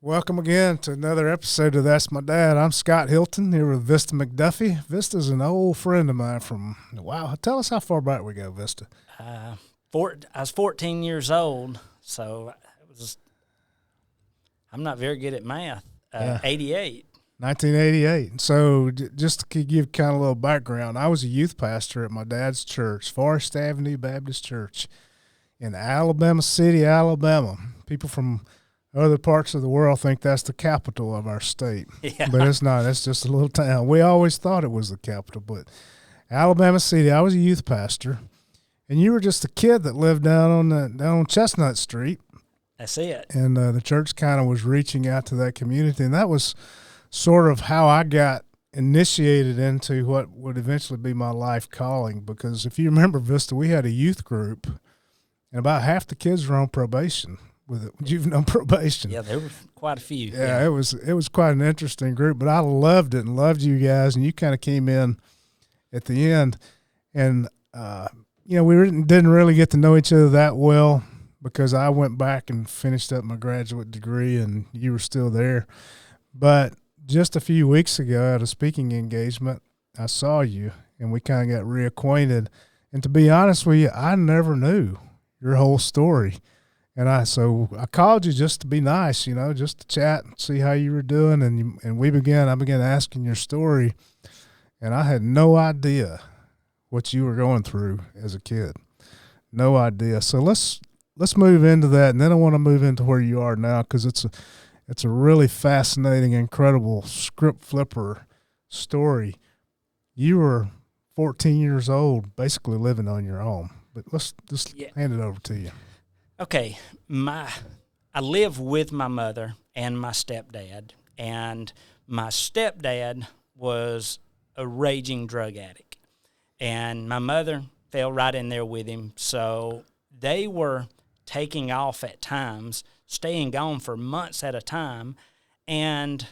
Welcome again to another episode of That's My Dad. I'm Scott Hilton here with Vista McDuffie. Vista's an old friend of mine from, wow, tell us how far back we go, Vista. I was 14 years old, so I'm not very good at math. 88. 1988. So just to give kind of a little background, I was a youth pastor at my dad's church, Forest Avenue Baptist Church in Alabama City, Alabama. People from other parts of the world think that's the capital of our state, but it's not. It's just a little town. We always thought it was the capital, but Alabama City. I was a youth pastor, and you were just a kid that lived down on Chestnut Street. That's it. And the church kind of was reaching out to that community, and that was sort of how I got initiated into what would eventually be my life calling. Because if you remember, Vista, we had a youth group, and about half the kids were on probation. With juvenile probation. Yeah, there were quite a few. Yeah, it was quite an interesting group, but I loved it and loved you guys, and you kind of came in at the end. And, we didn't really get to know each other that well because I went back and finished up my graduate degree, and you were still there. But just a few weeks ago at a speaking engagement, I saw you, and we kind of got reacquainted. And to be honest with you, I never knew your whole story. And I called you just to be nice, just to chat and see how you were doing. And I began asking your story, and I had no idea what you were going through as a kid. No idea. So let's move into that, and then I want to move into where you are now, because it's a really fascinating, incredible script flipper story. You were 14 years old, basically living on your own. But let's just hand it over to you. Okay, I live with my mother and my stepdad, and my stepdad was a raging drug addict, and my mother fell right in there with him, so they were taking off at times, staying gone for months at a time, and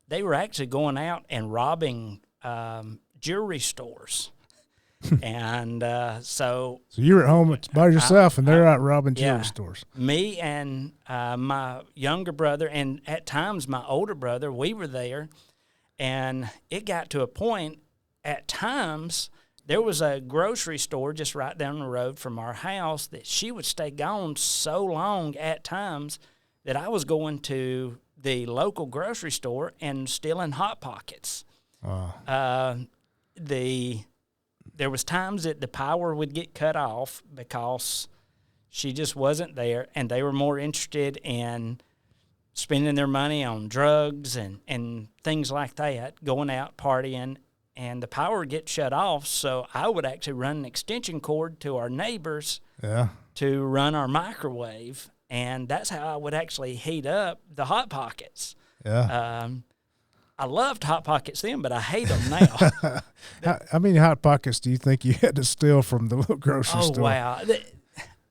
they were actually going out and robbing jewelry stores. And so you're at home by yourself, and they're out robbing jewelry stores. Me and my younger brother, and at times my older brother, we were there. And it got to a point, at times, there was a grocery store just right down the road from our house that she would stay gone so long at times that I was going to the local grocery store and stealing Hot Pockets. Wow. There was times that the power would get cut off because she just wasn't there, and they were more interested in spending their money on drugs and things like that, going out partying, and the power would get shut off, so I would actually run an extension cord to our neighbors to run our microwave, and that's how I would actually heat up the Hot Pockets. Yeah. I loved Hot Pockets then, but I hate them now. How many Hot Pockets do you think you had to steal from the little grocery store? Oh, wow.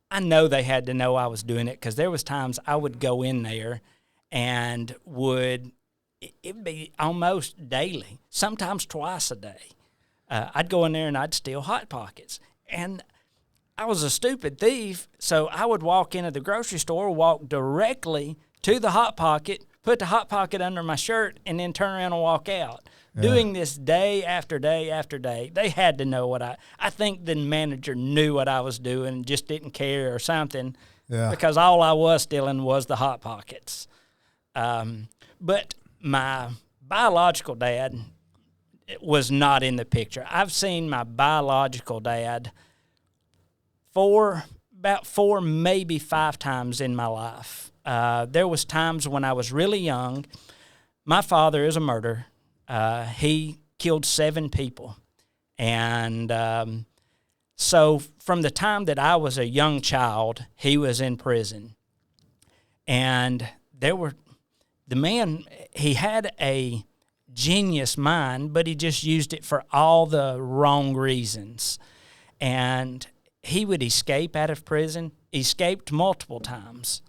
I know they had to know I was doing it, because there was times I would go in there and it'd be almost daily, sometimes twice a day. I'd go in there and I'd steal Hot Pockets. And I was a stupid thief, so I would walk into the grocery store, walk directly to the Hot Pocket, put the Hot Pocket under my shirt, and then turn around and walk out. Yeah. Doing this day after day after day. They had to know what I think the manager knew what I was doing and just didn't care or something, because all I was stealing was the Hot Pockets. But my biological dad was not in the picture. I've seen my biological dad about four, maybe 5 times in my life. There was times when I was really young. My father is a murderer. He killed 7 people. And so from the time that I was a young child, he was in prison. And the man, he had a genius mind, but he just used it for all the wrong reasons. And he would escape out of prison, escaped multiple times.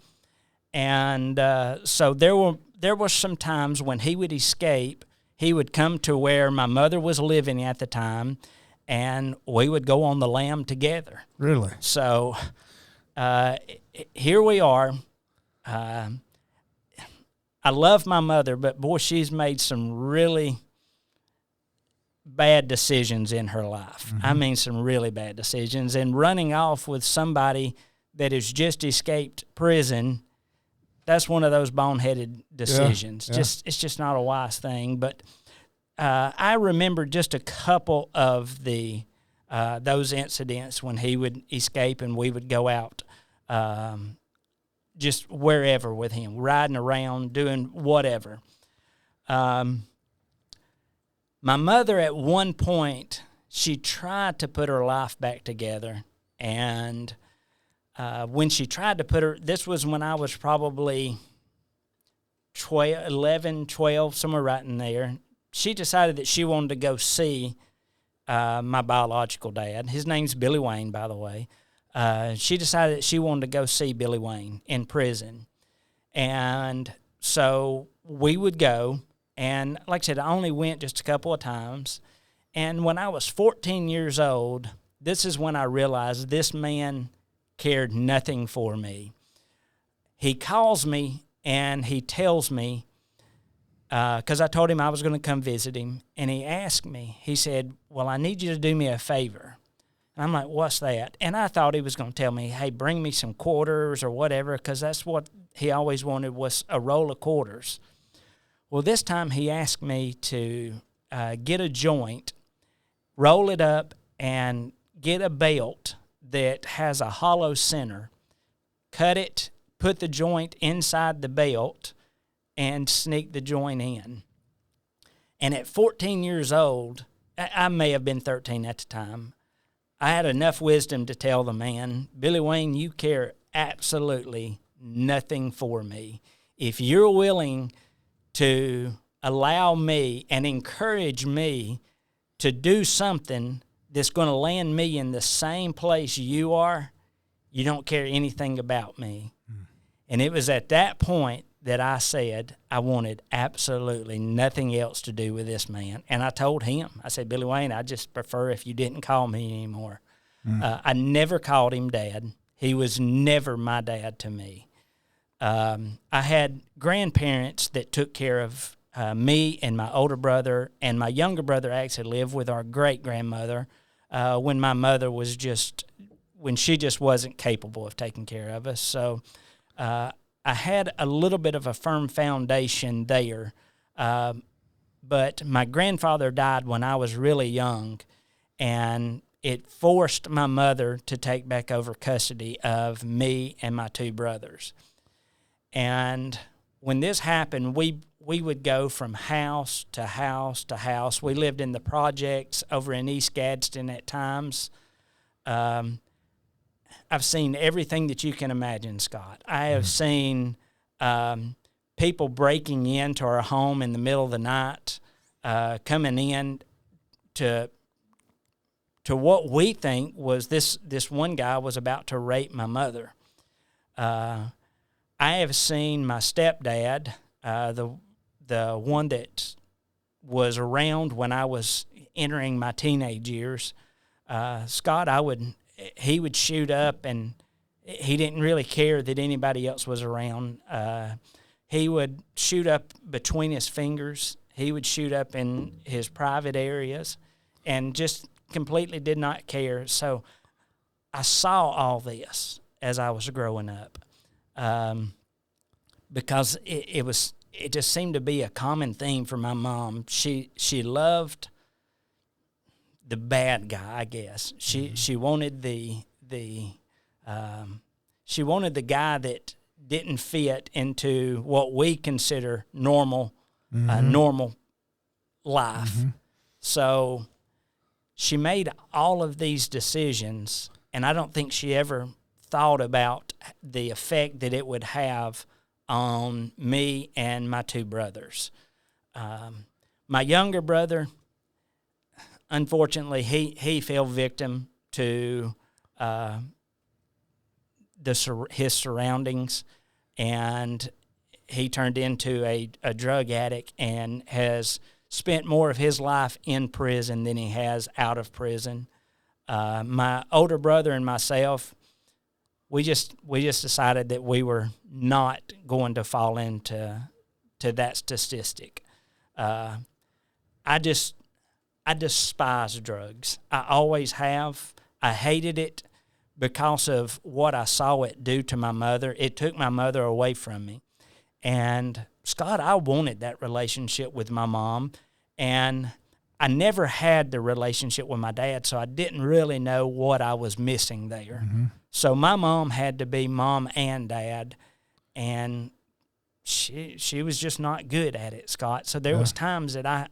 And so there were some times when he would escape. He would come to where my mother was living at the time, and we would go on the lam together. Really? So here we are. I love my mother, but boy, she's made some really bad decisions in her life. I mean, some really bad decisions. And running off with somebody that has just escaped prison, that's one of those boneheaded decisions. Yeah. It's just not a wise thing. But I remember just a couple of the those incidents when he would escape and we would go out just wherever with him, riding around, doing whatever. My mother, at one point, she tried to put her life back together. And when she tried to put her, this was when I was probably 11, 12, somewhere right in there. She decided that she wanted to go see my biological dad. His name's Billy Wayne, by the way. She decided that she wanted to go see Billy Wayne in prison. And so we would go. And like I said, I only went just a couple of times. And when I was 14 years old, this is when I realized this man cared nothing for me. He calls me and he tells me, because I told him I was going to come visit him, and he asked me, he said, well, I need you to do me a favor. And I'm like, what's that? And I thought he was going to tell me, hey, bring me some quarters or whatever, because that's what he always wanted, was a roll of quarters. Well, this time he asked me to get a joint, roll it up, and get a belt that has a hollow center, cut it, put the joint inside the belt, and sneak the joint in. And at 14 years old, I may have been 13 at the time, I had enough wisdom to tell the man, Billy Wayne, you care absolutely nothing for me. If you're willing to allow me and encourage me to do something that's going to land me in the same place you are, you don't care anything about me. And it was at that point that I said I wanted absolutely nothing else to do with this man. And I told him, I said, Billy Wayne, I just prefer if you didn't call me anymore. I never called him Dad. He was never my dad to me. I had grandparents that took care of me and my older brother, and my younger brother actually lived with our great-grandmother when my mother was when she just wasn't capable of taking care of us. So I had a little bit of a firm foundation there, but my grandfather died when I was really young, and it forced my mother to take back over custody of me and my two brothers. And when this happened, we would go from house to house to house. We lived in the projects over in East Gadsden at times. I've seen everything that you can imagine, Scott. I have seen people breaking into our home in the middle of the night, coming in to what we think was this one guy was about to rape my mother. I have seen my stepdad, the one that was around when I was entering my teenage years. Scott, he would shoot up, and he didn't really care that anybody else was around. He would shoot up between his fingers. He would shoot up in his private areas and just completely did not care. So I saw all this as I was growing up because it just seemed to be a common theme for my mom. She loved the bad guy, I guess. She wanted the guy that didn't fit into what we consider normal life. So she made all of these decisions, and I don't think she ever thought about the effect that it would have on me and my two brothers. My younger brother, unfortunately, he fell victim to his surroundings, and he turned into a drug addict and has spent more of his life in prison than he has out of prison. My older brother and myself, we just decided that we were not going to fall into to that statistic. I despise drugs. I always have. I hated it because of what I saw it do to my mother. It took my mother away from me. And Scott, I wanted that relationship with my mom, and I never had the relationship with my dad, so I didn't really know what I was missing there. Mm-hmm. So my mom had to be mom and dad, and she was just not good at it, Scott. So there was times that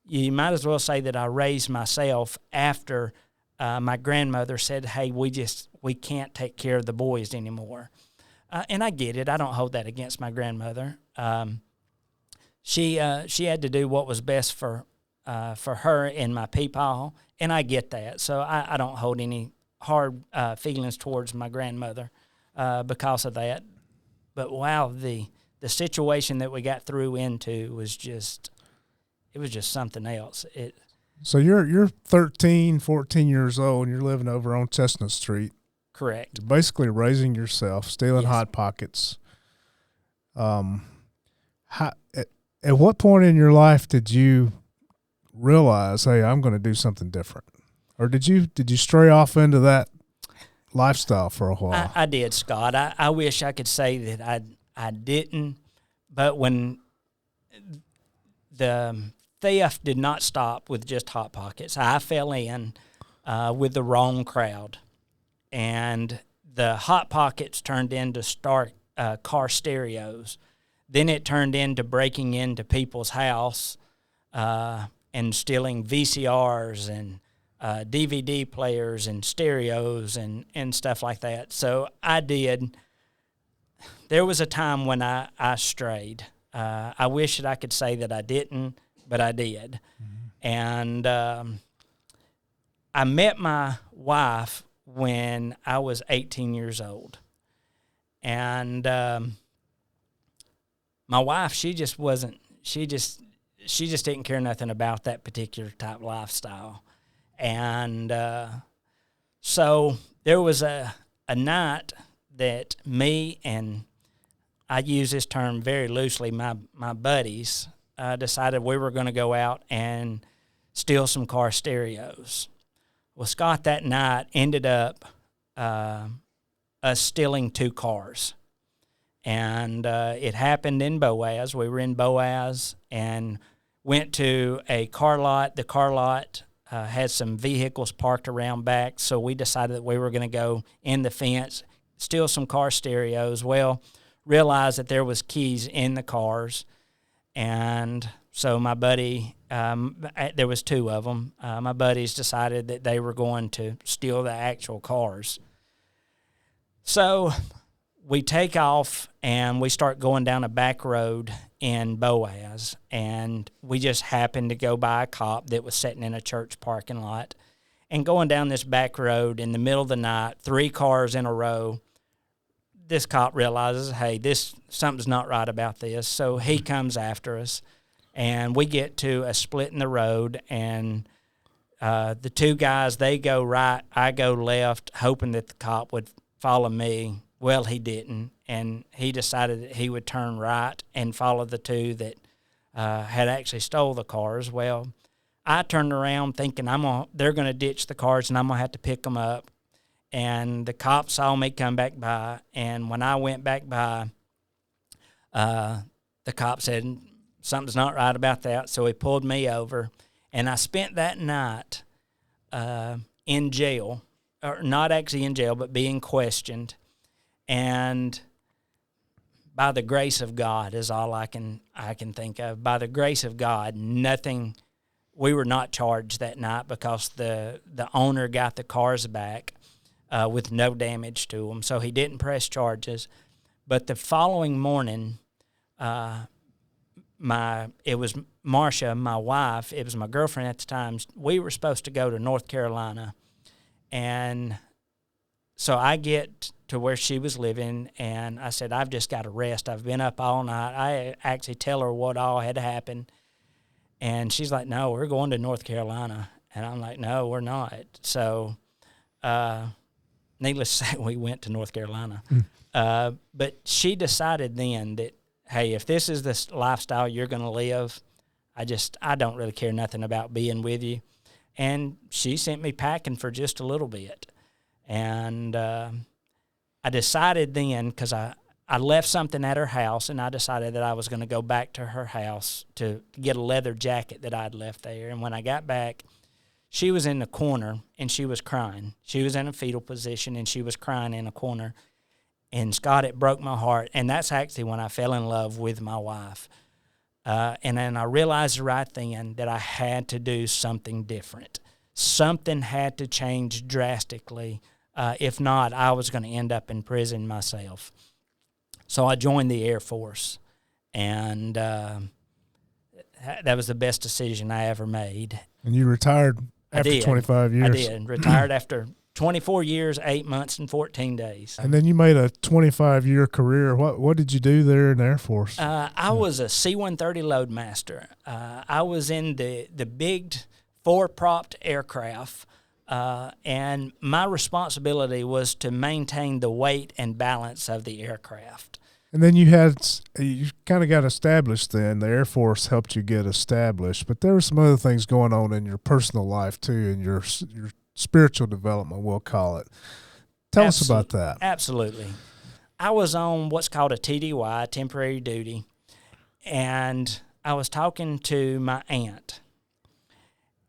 you might as well say that I raised myself after my grandmother said, hey, we can't take care of the boys anymore. And I get it. I don't hold that against my grandmother. She had to do what was best for her and my peepaw, and I get that. So I don't hold any hard feelings towards my grandmother because of that. But wow, the situation that we got through into was just something else. So you're 13, 14 years old, and you're living over on Chestnut Street. Correct. You're basically raising yourself, stealing Hot Pockets. At what point in your life did you realize, hey, I'm going to do something different? Or did you stray off into that lifestyle for a while? I did, Scott. I wish I could say that I didn't, but when the theft did not stop with just Hot Pockets, I fell in with the wrong crowd. And the Hot Pockets turned into car stereos. Then it turned into breaking into people's house and stealing VCRs and DVD players and stereos and stuff like that. So I did. There was a time when I strayed. I wish that I could say that I didn't, but I did. Mm-hmm. And I met my wife when I was 18 years old. And my wife, she just didn't care nothing about that particular type lifestyle. And so there was a night that me and, I use this term very loosely, my buddies decided we were going to go out and steal some car stereos. Well, Scott, that night ended up us stealing 2 cars. And it happened in Boaz. We were in Boaz and went to a car lot. The car lot had some vehicles parked around back, so we decided that we were going to go in the fence, steal some car stereos. Well, realized that there was keys in the cars, and so my buddy, there was 2 of them. My buddies decided that they were going to steal the actual cars. So we take off, and we start going down a back road in Boaz, and we just happened to go by a cop that was sitting in a church parking lot. And going down this back road in the middle of the night, 3 cars in a row, this cop realizes, hey, something's not right about this. So he comes after us, and we get to a split in the road, and the 2 guys, they go right, I go left, hoping that the cop would follow me. Well, he didn't, and he decided that he would turn right and follow the 2 that had actually stole the cars. Well, I turned around thinking they're going to ditch the cars, and I'm going to have to pick them up. And the cop saw me come back by, and when I went back by, the cop said, something's not right about that, so he pulled me over. And I spent that night in jail, or not actually in jail, but being questioned. And by the grace of God is all I can think of. By the grace of God, we were not charged that night because the owner got the cars back with no damage to them, so he didn't press charges. But the following morning, it was Marcia, my wife, it was my girlfriend at the time, we were supposed to go to North Carolina. And so I get to where she was living, and I said, I've just got to rest. I've been up all night. I actually tell her what all had happened. And she's like, no, we're going to North Carolina. And I'm like, no, we're not. So needless to say, we went to North Carolina. But she decided then that, hey, if this is the lifestyle you're going to live, I don't really care nothing about being with you. And she sent me packing for just a little bit. And I decided then, because I left something at her house, and I decided that I was going to go back to her house to get a leather jacket that I'd left there. And when I got back, she was in the corner, and she was crying. She was in a fetal position, and she was crying in a corner. And, Scott, it broke my heart. And that's actually when I fell in love with my wife. And then I realized right then that I had to do something different. Something had to change drastically. If not, I was going to end up in prison myself. So I joined the Air Force, and that was the best decision I ever made. And you retired after 25 years. I did. Retired after 24 years, 8 months, and 14 days. And then you made a 25-year career. What did you do there in the Air Force? I was a C-130 loadmaster. I was in the big four-propped aircraft, and my responsibility was to maintain the weight and balance of the aircraft. And then you kind of got established then. The Air Force helped you get established. But there were some other things going on in your personal life, too, and your spiritual development, we'll call it. Tell us about that. Absolutely. I was on what's called a TDY, temporary duty, and I was talking to my aunt.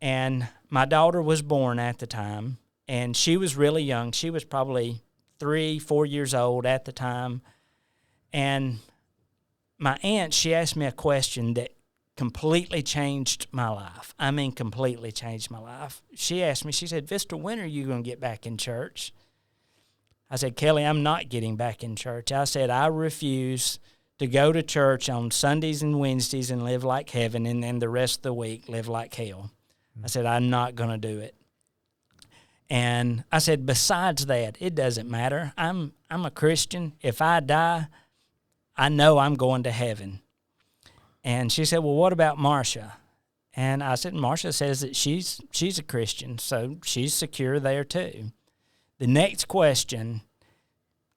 And my daughter was born at the time, and she was really young. She was probably 3-4 years old at the time. And my aunt, she asked me a question that completely changed my life. I mean, completely changed my life. She asked me, she said, Vista, when are you going to get back in church? I said, Kelly, I'm not getting back in church. I said, I refuse to go to church on Sundays and Wednesdays and live like heaven, and then the rest of the week live like hell. I said, I'm not going to do it. And I said, besides that, it doesn't matter. I'm a Christian. If I die, I know I'm going to heaven. And she said, well, what about Marcia? And I said, Marcia says that she's a Christian, so she's secure there too. The next question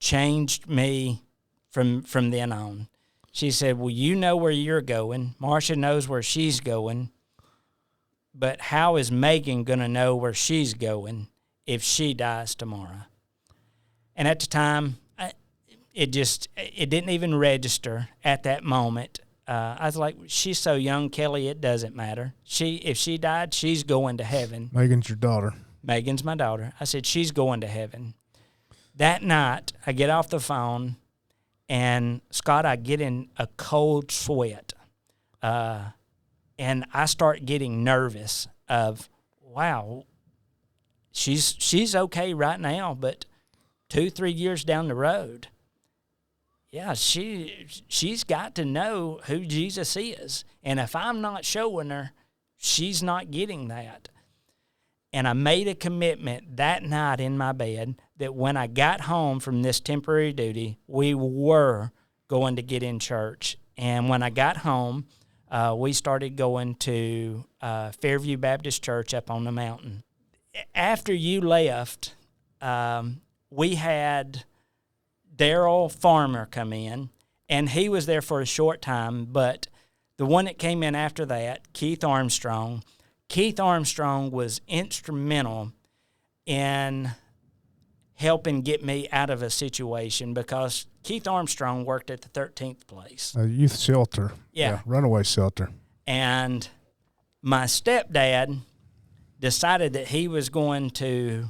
changed me from then on. She said, well, you know where you're going. Marcia knows where she's going. But how is Megan going to know where she's going if she dies tomorrow? And at the time, it didn't even register at that moment. I was like, she's so young, Kelly, it doesn't matter. If she died, she's going to heaven. Megan's your daughter. Megan's my daughter. I said, she's going to heaven. That night, I get off the phone, and, Scott, I get in a cold sweat. And I start getting nervous of, wow, she's okay right now, but 2-3 years down the road, yeah, she's got to know who Jesus is. And if I'm not showing her, she's not getting that. And I made a commitment that night in my bed that when I got home from this temporary duty, we were going to get in church. And when I got home, we started going to Fairview Baptist Church up on the mountain. After you left, we had Daryl Farmer come in, and he was there for a short time, but the one that came in after that, Keith Armstrong was instrumental in helping get me out of a situation because Keith Armstrong worked at the 13th place. A youth shelter. Yeah. Runaway shelter. And my stepdad decided that he was going to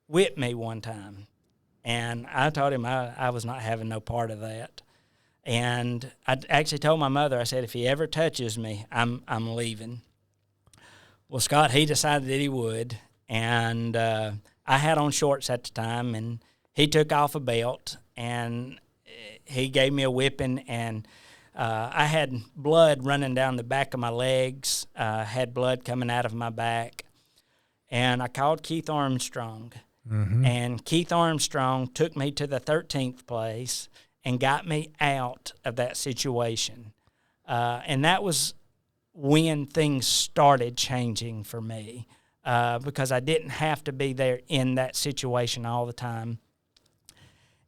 whip me one time. And I told him I was not having no part of that. And I actually told my mother, I said, if he ever touches me, I'm leaving. Well, Scott, he decided that he would. And I had on shorts at the time, and he took off a belt, and he gave me a whipping, and I had blood running down the back of my legs, had blood coming out of my back. And I called Keith Armstrong. Mm-hmm. And Keith Armstrong took me to the 13th place and got me out of that situation. And that was when things started changing for me because I didn't have to be there in that situation all the time.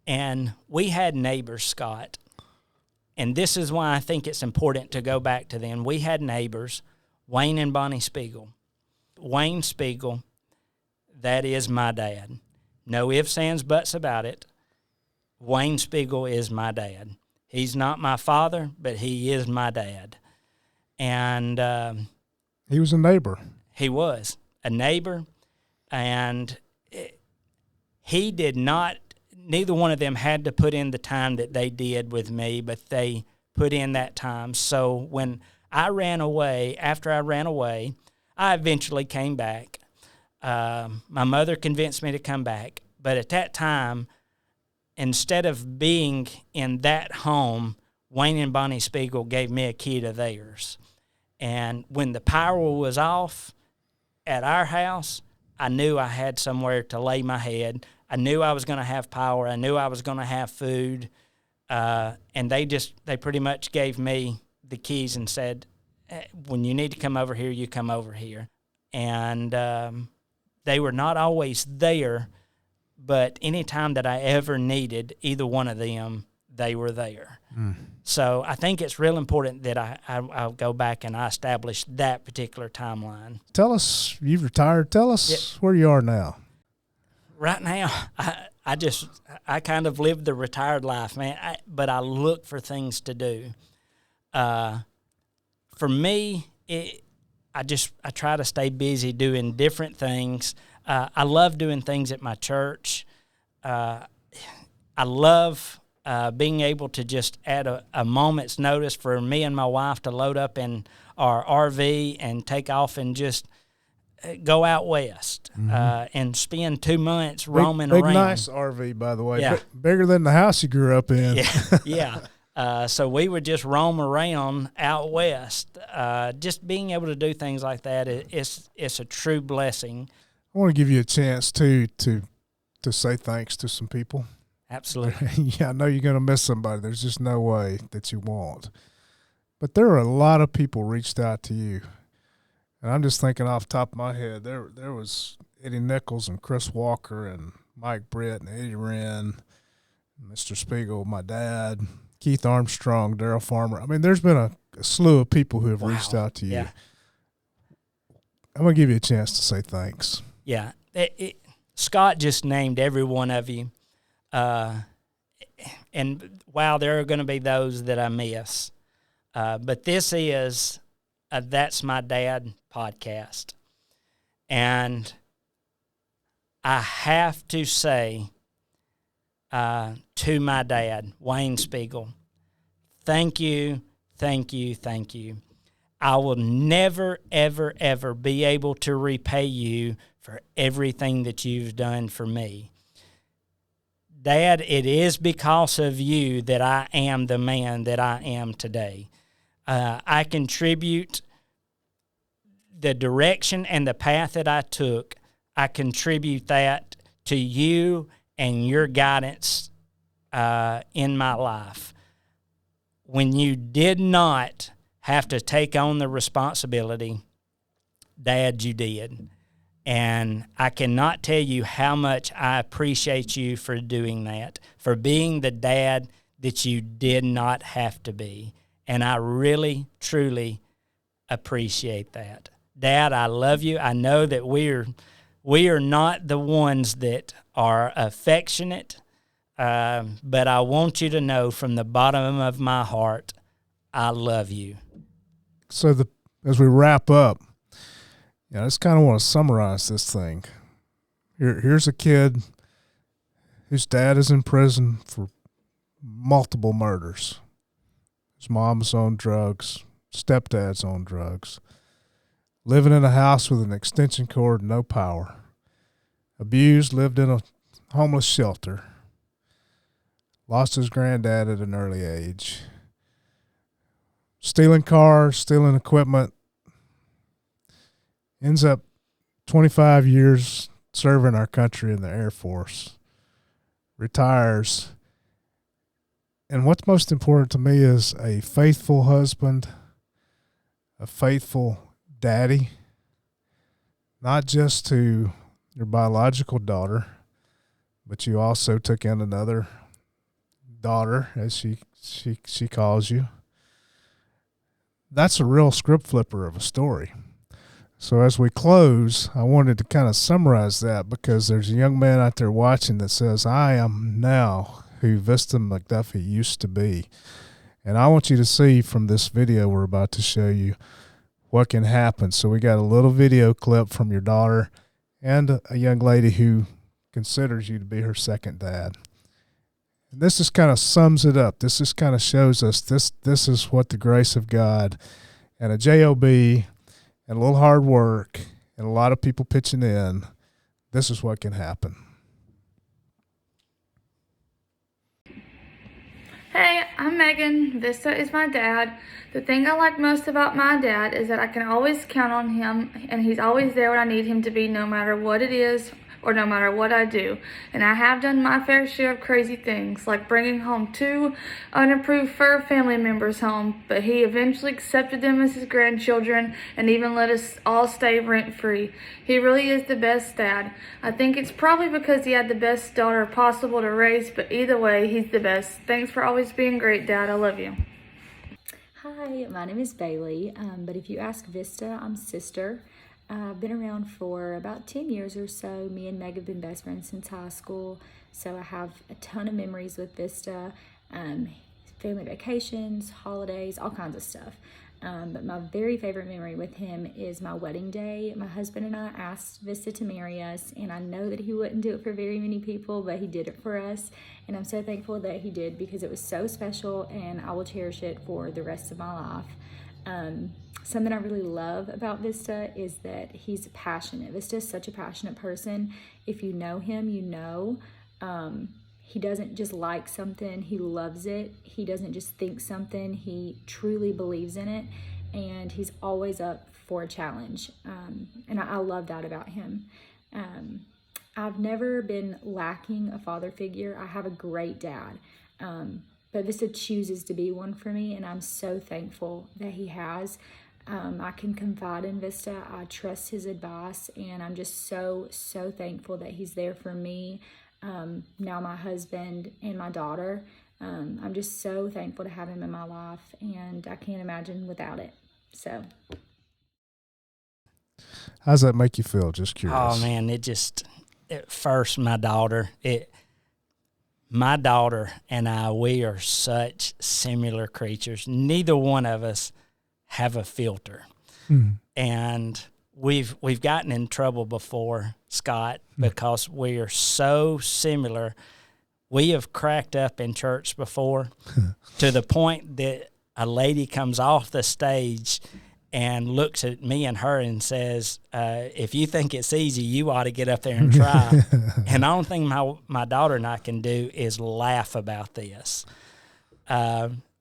And we had neighbors, Scott, And this is why I think it's important to go back to them. We had neighbors, Wayne and Bonnie Spiegel. Wayne Spiegel, that is my dad. No ifs, ands, buts about it. Wayne Spiegel is my dad. He's not my father, but he is my dad. And he was a neighbor. He was a neighbor, and he did not, neither one of them had to put in the time that they did with me, but they put in that time. So when I ran away, after I ran away, I eventually came back. My mother convinced me to come back, but at that time, instead of being in that home, Wayne and Bonnie Spiegel gave me a key to theirs. And when the power was off at our house, I knew I had somewhere to lay my head. I knew I was going to have power. I knew I was going to have food. And they pretty much gave me the keys and said, when you need to come over here, you come over here. And they were not always there, but any time that I ever needed either one of them, they were there. Mm. So I think it's real important that I'll go back and I establish that particular timeline. Tell us, you've retired. Tell us where you are now. Right now, I kind of live the retired life, man. But I look for things to do. For me, I try to stay busy doing different things. I love doing things at my church. I love being able to just at a moment's notice for me and my wife to load up in our RV and take off and just go out west and spend 2 months roaming around. Big, nice RV, by the way. Yeah. Bigger than the house you grew up in. Yeah. So we would just roam around out west. Just being able to do things like that, it's a true blessing. I want to give you a chance, too, to say thanks to some people. Absolutely. Yeah, I know you're going to miss somebody. There's just no way that you won't. But there are a lot of people reached out to you. And I'm just thinking off the top of my head, there was Eddie Nichols and Chris Walker and Mike Britt and Eddie Wren, Mr. Spiegel, my dad, Keith Armstrong, Darryl Farmer. I mean, there's been a slew of people who have reached out to you. Yeah. I'm going to give you a chance to say thanks. Yeah. Scott just named every one of you. And wow, there are going to be those that I miss. But this is That's My Dad podcast. And I have to say to my dad, Wayne Spiegel, thank you, thank you, thank you. I will never, ever, ever be able to repay you for everything that you've done for me. Dad, it is because of you that I am the man that I am today. I contribute the direction and the path that I took. I contribute that to you and your guidance in my life. When you did not have to take on the responsibility, Dad, you did. And I cannot tell you how much I appreciate you for doing that, for being the dad that you did not have to be. And I really, truly appreciate that. Dad, I love you. I know that we are not the ones that are affectionate, but I want you to know from the bottom of my heart, I love you. So as we wrap up, I just kind of want to summarize this thing. Here's a kid whose dad is in prison for multiple murders. His mom's on drugs, stepdad's on drugs, living in a house with an extension cord, no power, abused, lived in a homeless shelter, lost his granddad at an early age, stealing cars, stealing equipment, ends up 25 years serving our country in the Air Force, retires, and what's most important to me is a faithful husband, a faithful daddy, not just to your biological daughter, but you also took in another daughter, as she she calls you. That's a real script flipper of a story. So as we close, I wanted to kind of summarize that, because there's a young man out there watching that says, I am now who Vista McDuffie used to be. And I want you to see from this video we're about to show you what can happen. So we got a little video clip from your daughter and a young lady who considers you to be her second dad. And this just kind of sums it up. This just kind of shows us this is what the grace of God and a job and a little hard work and a lot of people pitching in, this is what can happen. Hey, I'm Megan. Vista is my dad. The thing I like most about my dad is that I can always count on him, and he's always there when I need him to be, no matter what it is or no matter what I do. And I have done my fair share of crazy things, like bringing home 2 unapproved fur family members home, but he eventually accepted them as his grandchildren and even let us all stay rent-free. He really is the best dad. I think it's probably because he had the best daughter possible to raise, but either way, he's the best. Thanks for always being great, Dad. I love you. Hi, my name is Bailey, but if you ask Vista, I'm sister. I've been around for about 10 years or so. Me and Meg have been best friends since high school, so I have a ton of memories with Vista, family vacations, holidays, all kinds of stuff. But my very favorite memory with him is my wedding day. My husband and I asked Vista to marry us, and I know that he wouldn't do it for very many people, but he did it for us, and I'm so thankful that he did, because it was so special, and I will cherish it for the rest of my life. Something I really love about Vista is that he's passionate. Vista is such a passionate person. If you know him, you know. He doesn't just like something, he loves it. He doesn't just think something, he truly believes in it. And he's always up for a challenge. And I love that about him. I've never been lacking a father figure. I have a great dad. But Vista chooses to be one for me, and I'm so thankful that he has. I can confide in Vista. I trust his advice, and I'm just so thankful that he's there for me, now my husband and my daughter. I'm just so thankful to have him in my life, and I can't imagine without it. So, How does that make you feel? Just curious. Oh man, first my daughter and I, we are such similar creatures. Neither one of us have a filter. And we've gotten in trouble before, Scott, because we are so similar. We have cracked up in church before to the point that a lady comes off the stage and looks at me and her and says, if you think it's easy, you ought to get up there and try. And the only thing my daughter and I can do is laugh about this.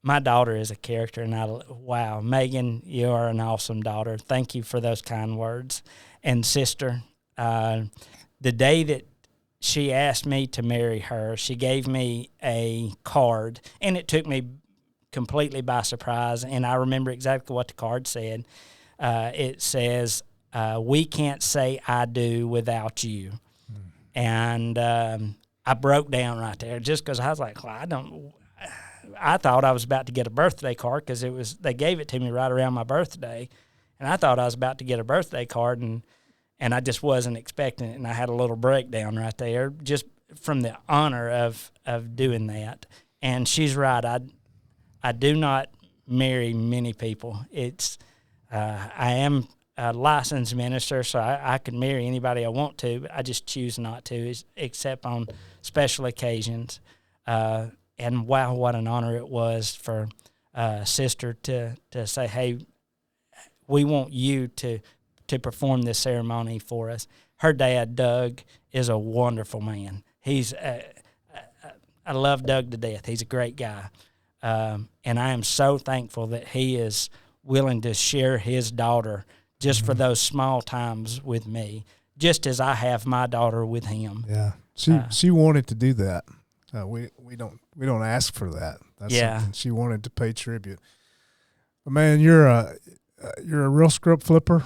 My daughter is a character, and wow, Megan, you are an awesome daughter. Thank you for those kind words. And sister, the day that she asked me to marry her, she gave me a card, and it took me completely by surprise, and I remember exactly what the card said. It says, we can't say I do without you. And I broke down right there just because I was like, well, I thought I was about to get a birthday card, because they gave it to me right around my birthday, and I thought I was about to get a birthday card, and I just wasn't expecting it, and I had a little breakdown right there just from the honor of doing that. And she's right. I do not marry many people. I am a licensed minister, so I can marry anybody I want to, but I just choose not to, except on special occasions. And wow, what an honor it was for sister to say, hey, we want you to perform this ceremony for us. Her dad, Doug, is a wonderful man. I love Doug to death. He's a great guy. And I am so thankful that he is willing to share his daughter just for those small times with me, just as I have my daughter with him. Yeah, she wanted to do that. We don't ask for that. That's something she wanted to pay tribute. But man, you're a real script flipper,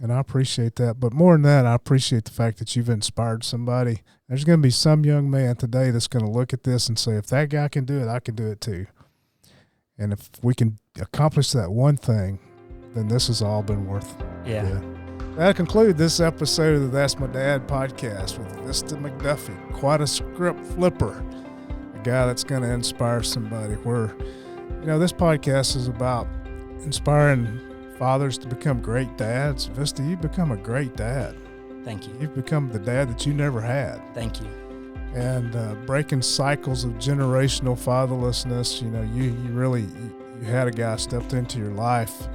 and I appreciate that. But more than that, I appreciate the fact that you've inspired somebody. There's going to be some young man today that's going to look at this and say, if that guy can do it, I can do it too. And if we can accomplish that one thing, then this has all been worth it. That concludes this episode of the That's My Dad podcast with Vista McDuffie. Quite a script flipper. A guy that's going to inspire somebody. This podcast is about inspiring fathers to become great dads. Vista, you've become a great dad. Thank you. You've become the dad that you never had. Thank you. And breaking cycles of generational fatherlessness. You had a guy stepped into your life,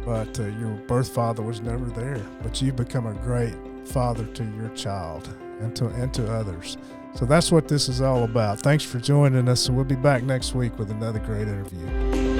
but your birth father was never there. But you become a great father to your child and to others. So that's what this is all about. Thanks for joining us, and we'll be back next week with another great interview.